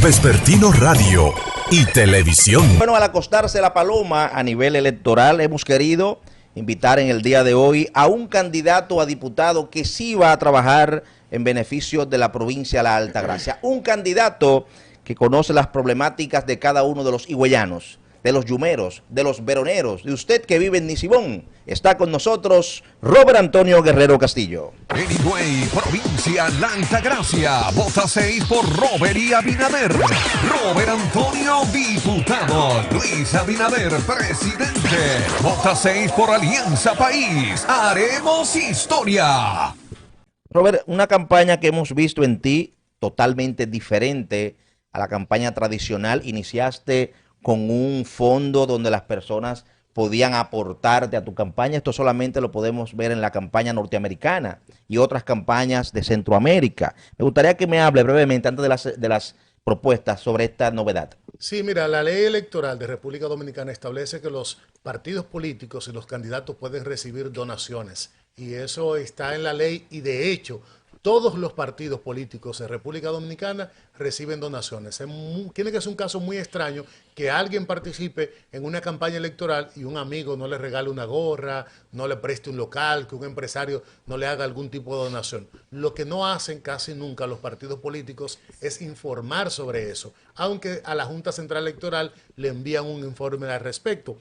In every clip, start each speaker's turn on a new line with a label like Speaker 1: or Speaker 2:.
Speaker 1: Vespertino Radio y Televisión.
Speaker 2: Bueno, al acostarse la paloma a nivel electoral, hemos querido invitar en el día de hoy a un candidato a diputado que sí va a trabajar en beneficio de la provincia de la Altagracia. Un candidato que conoce las problemáticas de cada uno de los higüeyanos, de los yumeros, de los veroneros, de usted que vive en Nisibón. Está con nosotros Robert Antonio Guerrero Castillo.
Speaker 1: En Higüey, provincia La Altagracia, vota 6 por Robert y Abinader. Robert Antonio, diputado. Luis Abinader, presidente. Vota 6 por Alianza País. Haremos historia.
Speaker 2: Robert, una campaña que hemos visto en ti totalmente diferente a la campaña tradicional. Iniciaste con un fondo donde las personas podían aportarte a tu campaña. Esto solamente lo podemos ver en la campaña norteamericana y otras campañas de Centroamérica. Me gustaría que me hable brevemente, antes de las propuestas, sobre esta novedad.
Speaker 3: Sí, mira, la ley electoral de República Dominicana establece que los partidos políticos y los candidatos pueden recibir donaciones. Y eso está en la ley y de hecho todos los partidos políticos en República Dominicana reciben donaciones. Tiene que ser un caso muy extraño que alguien participe en una campaña electoral y un amigo no le regale una gorra, no le preste un local, que un empresario no le haga algún tipo de donación. Lo que no hacen casi nunca los partidos políticos es informar sobre eso, aunque a la Junta Central Electoral le envían un informe al respecto.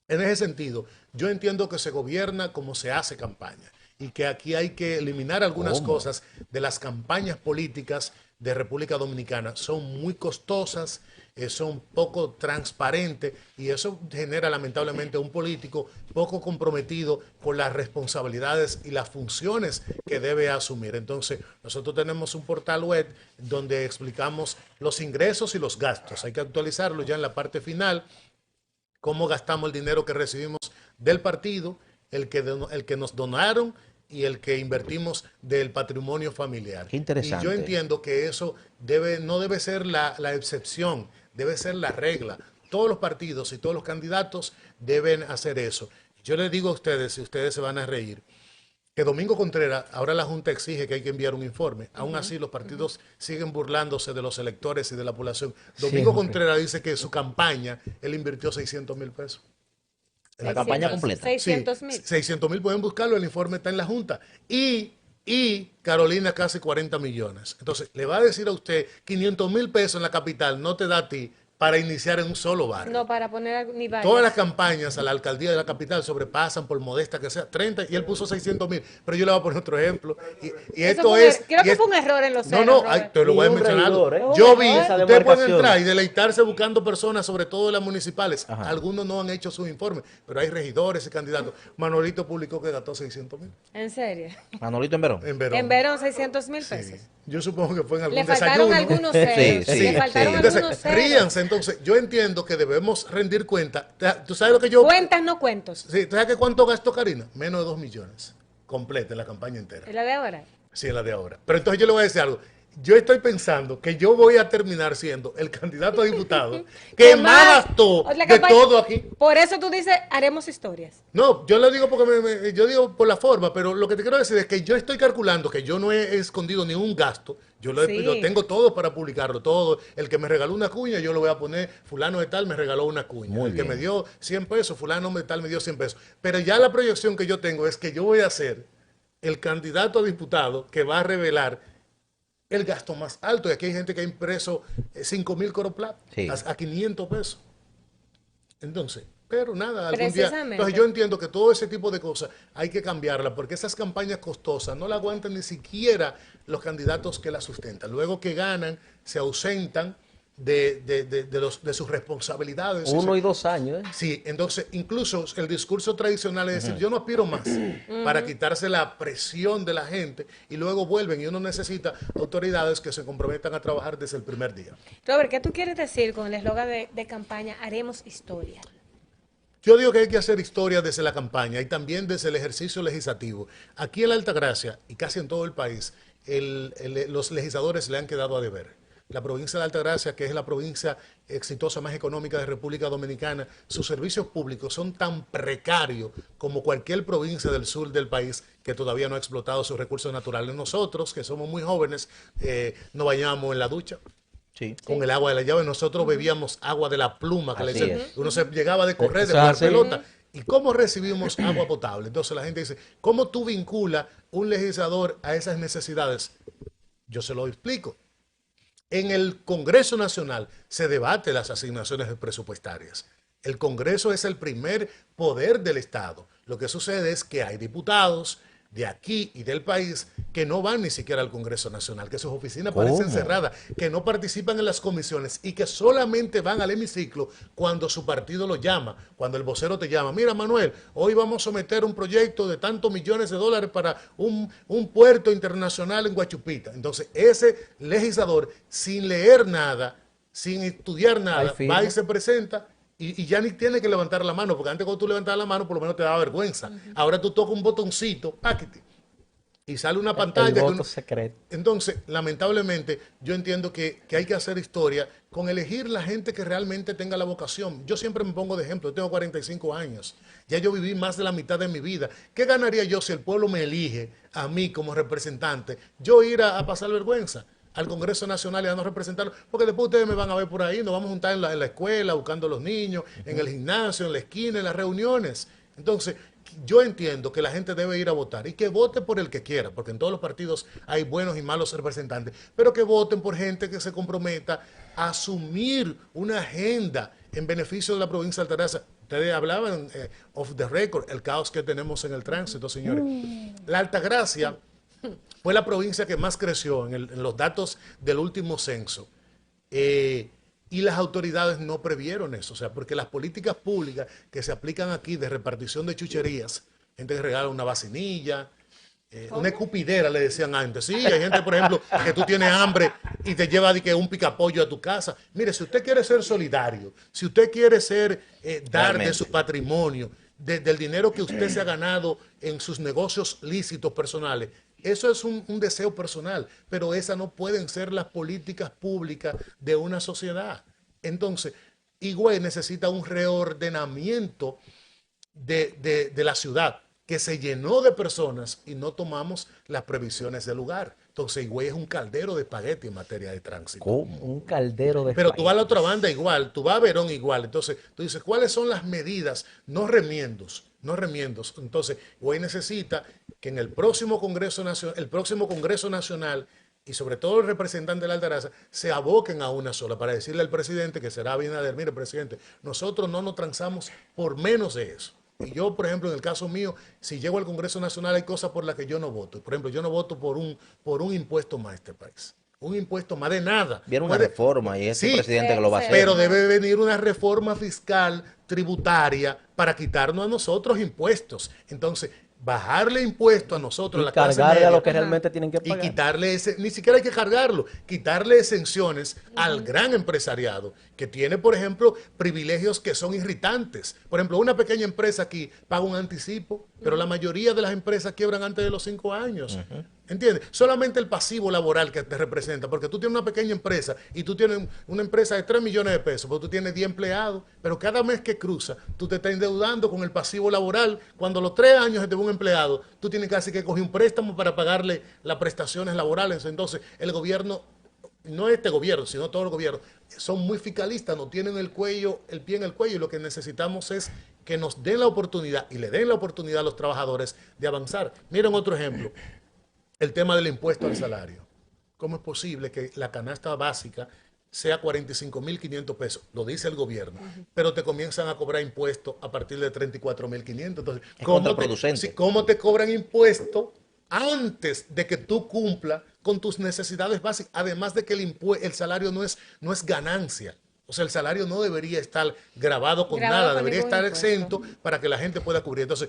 Speaker 3: En ese sentido, yo entiendo que se gobierna como se hace campaña y que aquí hay que eliminar algunas cosas de las campañas políticas de República Dominicana. Son muy costosas, son poco transparentes y eso genera lamentablemente un político poco comprometido con las responsabilidades y las funciones que debe asumir. Entonces, nosotros tenemos un portal web donde explicamos los ingresos y los gastos. Hay que actualizarlo ya en la parte final, cómo gastamos el dinero que recibimos del partido, el que nos donaron y el que invertimos del patrimonio familiar.
Speaker 2: Qué interesante.
Speaker 3: Y yo entiendo que eso no debe ser la excepción, debe ser la regla. Todos los partidos y todos los candidatos deben hacer eso. Yo les digo a ustedes, y ustedes se van a reír, que Domingo Contreras, ahora la Junta exige que hay que enviar un informe. Aún así, los partidos siguen burlándose de los electores y de la población. Domingo Contreras dice que su campaña, él invirtió 600,000 pesos.
Speaker 2: La campaña completa.
Speaker 4: 600,000.
Speaker 3: Sí, 600,000 pueden buscarlo, el informe está en la Junta. Y Carolina casi 40 millones. Entonces, le va a decir a usted 500,000 pesos en la capital, no te da a ti para iniciar en un solo barrio.
Speaker 4: No, para poner ni varios.
Speaker 3: Todas las campañas a la alcaldía de la capital sobrepasan, por modesta que sea, 30 y él puso 600,000. Pero yo le voy a poner otro ejemplo. Y esto es...
Speaker 4: Creo que fue un error en los ceros.
Speaker 3: No, te lo voy a mencionar. Yo vi, ustedes pueden entrar y deleitarse buscando personas, sobre todo las municipales. Ajá. Algunos no han hecho sus informes, pero hay regidores y candidatos. Manolito publicó que gastó 600,000.
Speaker 4: ¿En serio?
Speaker 2: Manolito en Verón.
Speaker 4: En Verón 600,000 pesos.
Speaker 3: Sí. Yo supongo que fue en algún
Speaker 4: desayuno. Le faltaron algunos ceros.
Speaker 2: Le
Speaker 4: faltaron
Speaker 3: algunos ceros. Ríanse. Entonces, yo entiendo que debemos rendir cuenta. ¿Tú sabes lo que yo...?
Speaker 4: Cuentas, no cuentos.
Speaker 3: Sí, ¿tú sabes cuánto gastó Karina? Menos de 2 millones. Completa en la campaña entera.
Speaker 4: ¿Es la de ahora?
Speaker 3: Sí, es la de ahora. Pero entonces yo le voy a decir algo. Yo estoy pensando que yo voy a terminar siendo el candidato a diputado que más gastó de todo aquí.
Speaker 4: Por eso tú dices, haremos historias.
Speaker 3: No, yo le digo porque yo digo por la forma, pero lo que te quiero decir es que yo estoy calculando que yo no he escondido ni un gasto. Yo lo tengo todo para publicarlo, todo. El que me regaló una cuña, yo lo voy a poner, fulano de tal me regaló una cuña.
Speaker 2: Muy
Speaker 3: el
Speaker 2: bien.
Speaker 3: que me dio 100 pesos, fulano de tal me dio 100 pesos. Pero ya la proyección que yo tengo es que yo voy a ser el candidato a diputado que va a revelar el gasto más alto. Y aquí hay gente que ha impreso 5,000 coroplat a 500 pesos. Entonces, pero nada, algún día. Entonces yo entiendo que todo ese tipo de cosas hay que cambiarla, porque esas campañas costosas no la aguantan ni siquiera los candidatos que la sustentan. Luego que ganan, se ausentan de sus responsabilidades.
Speaker 2: 1 y 2 años.
Speaker 3: Sí, entonces incluso el discurso tradicional es decir, yo no aspiro más, para quitarse la presión de la gente, y luego vuelven y uno necesita autoridades que se comprometan a trabajar desde el primer día.
Speaker 4: Robert, ¿qué tú quieres decir con el eslogan de campaña, haremos historia?
Speaker 3: Yo digo que hay que hacer historia desde la campaña y también desde el ejercicio legislativo. Aquí en la Altagracia y casi en todo el país, los legisladores le han quedado a deber. La provincia de Altagracia, que es la provincia exitosa más económica de República Dominicana, sus servicios públicos son tan precarios como cualquier provincia del sur del país que todavía no ha explotado sus recursos naturales. Nosotros, que somos muy jóvenes, nos bañamos en la ducha.
Speaker 2: Sí.
Speaker 3: Con el agua de la llave. Nosotros bebíamos agua de la pluma, que le
Speaker 2: Así
Speaker 3: dicen.
Speaker 2: es.
Speaker 3: Uno se llegaba de correr, de
Speaker 5: Eso es
Speaker 3: jugar
Speaker 5: así.
Speaker 3: pelota. ¿Y cómo recibimos agua potable? Entonces la gente dice, ¿cómo tú vinculas un legislador a esas necesidades? Yo se lo explico. En el Congreso Nacional se debate las asignaciones presupuestarias. El Congreso es el primer poder del Estado. Lo que sucede es que hay diputados de aquí y del país que no van ni siquiera al Congreso Nacional, que sus oficinas parecen cerradas, que no participan en las comisiones y que solamente van al hemiciclo cuando su partido lo llama, cuando el vocero te llama. Mira, Manuel, hoy vamos a someter un proyecto de tantos millones de dólares para un puerto internacional en Guachupita. Entonces, ese legislador, sin leer nada, sin estudiar nada,
Speaker 5: firma.
Speaker 3: va y se presenta y ya ni tiene que levantar la mano, porque antes cuando tú levantabas la mano por lo menos te daba vergüenza. Ahora tú tocas un botoncito, páquete, y sale una pantalla.
Speaker 5: El
Speaker 3: que
Speaker 5: voto
Speaker 3: uno-
Speaker 5: secreto.
Speaker 3: Entonces, lamentablemente, yo entiendo que hay que hacer historia con elegir la gente que realmente tenga la vocación. Yo siempre me pongo de ejemplo, yo tengo 45 años, ya yo viví más de la mitad de mi vida. ¿Qué ganaría yo si el pueblo me elige a mí como representante? Yo ir a pasar vergüenza al Congreso Nacional y a no representarlo, porque después ustedes me van a ver por ahí, nos vamos a juntar en la escuela, buscando a los niños, en el gimnasio, en la esquina, en las reuniones. Entonces, yo entiendo que la gente debe ir a votar y que vote por el que quiera, porque en todos los partidos hay buenos y malos representantes, pero que voten por gente que se comprometa a asumir una agenda en beneficio de la provincia de Altagracia. Ustedes hablaban off the record, el caos que tenemos en el tránsito, señores. La Altagracia fue la provincia que más creció en los datos del último censo. Y las autoridades no previeron eso, o sea, porque las políticas públicas que se aplican aquí de repartición de chucherías, gente que regala una vacinilla, una escupidera, le decían antes. Sí, hay gente, por ejemplo, que tú tienes hambre y te lleva de que un picapollo a tu casa. Mire, si usted quiere ser solidario, si usted quiere ser, dar de
Speaker 2: Realmente.
Speaker 3: su patrimonio, del dinero que usted se ha ganado en sus negocios lícitos personales, eso es un deseo personal, pero esas no pueden ser las políticas públicas de una sociedad. Entonces, Higüey necesita un reordenamiento de la ciudad que se llenó de personas y no tomamos las previsiones del lugar. Entonces, Higüey es un caldero de espagueti en materia de tránsito.
Speaker 2: ¿Cómo?
Speaker 5: Un caldero de
Speaker 3: Pero tú vas a la
Speaker 5: espaguetis.
Speaker 3: otra banda igual, tú vas a Verón igual. Entonces, tú dices, ¿cuáles son las medidas? No remiendos, no remiendos. Entonces, Higüey necesita que en el próximo Congreso Nacional, y sobre todo el representante de la Altagracia, se aboquen a una sola para decirle al presidente, que será Abinader, mire, presidente, nosotros no nos transamos por menos de eso. Y yo, por ejemplo, en el caso mío, si llego al Congreso Nacional hay cosas por las que yo no voto. Por ejemplo, yo no voto por un impuesto más a este país. Un impuesto más de nada.
Speaker 2: Viene una
Speaker 3: Puede-
Speaker 2: reforma y es el
Speaker 3: Sí,
Speaker 2: presidente que lo va a hacer.
Speaker 3: pero debe venir una reforma fiscal tributaria para quitarnos a nosotros impuestos. Entonces, bajarle impuestos a nosotros,
Speaker 5: Y
Speaker 3: la clase
Speaker 5: cargarle a
Speaker 3: media,
Speaker 5: lo que realmente tienen que
Speaker 3: y
Speaker 5: pagar.
Speaker 3: quitarle ni siquiera hay que cargarlo, quitarle exenciones al gran empresariado que tiene, por ejemplo, privilegios que son irritantes. Por ejemplo, una pequeña empresa aquí paga un anticipo, pero la mayoría de las empresas quiebran antes de los 5 años. ¿Entiendes? Solamente el pasivo laboral que te representa, porque tú tienes una pequeña empresa y tú tienes una empresa de 3 millones de pesos, pero tú tienes 10 empleados, pero cada mes que cruza, tú te estás endeudando con el pasivo laboral. Cuando a los 3 años se te va un empleado, tú tienes casi que coger un préstamo para pagarle las prestaciones laborales. Entonces, el gobierno, no este gobierno, sino todos los gobiernos, son muy fiscalistas, no tienen el pie en el cuello, y lo que necesitamos es que nos den la oportunidad y le den la oportunidad a los trabajadores de avanzar. Miren otro ejemplo. El tema del impuesto al salario. ¿Cómo es posible que la canasta básica sea 45.500 pesos? Lo dice el gobierno, pero te comienzan a cobrar impuestos a partir de 34.500. Entonces,
Speaker 2: Es contraproducente.
Speaker 3: ¿cómo te cobran impuestos antes de que tú cumplas con tus necesidades básicas? Además de que el salario no es ganancia. O sea, el salario no debería estar grabado con
Speaker 4: Grabado
Speaker 3: nada,
Speaker 4: con
Speaker 3: debería
Speaker 4: ningún
Speaker 3: estar
Speaker 4: impuesto.
Speaker 3: exento para que la gente pueda cubrir. Entonces,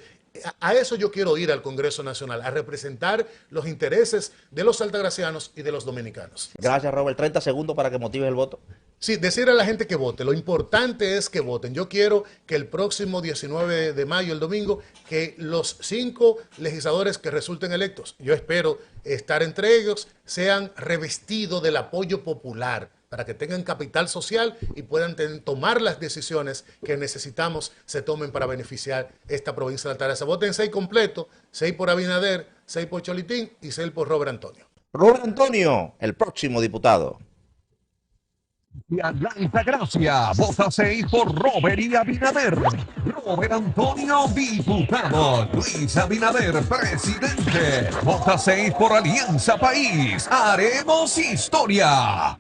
Speaker 3: a eso yo quiero ir al Congreso Nacional, a representar los intereses de los altagracianos y de los dominicanos.
Speaker 2: Gracias, Robert. 30 segundos para que motive el voto.
Speaker 3: Sí, decirle a la gente que vote. Lo importante es que voten. Yo quiero que el próximo 19 de mayo, el domingo, que los 5 legisladores que resulten electos, yo espero estar entre ellos, sean revestidos del apoyo popular para que tengan capital social y puedan tomar las decisiones que necesitamos se tomen para beneficiar esta provincia de Altagracia. Voten 6 completos, 6 por Abinader, 6 por Cholitín y 6 por Robert Antonio.
Speaker 2: Robert Antonio, el próximo diputado.
Speaker 1: y a la Altagracia. Vota 6 por Robert y Abinader. Robert Antonio, diputado. Luis Abinader, presidente. Vota 6 por Alianza País. Haremos historia.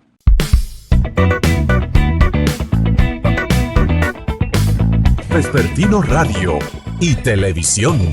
Speaker 6: Vespertino Radio y Televisión.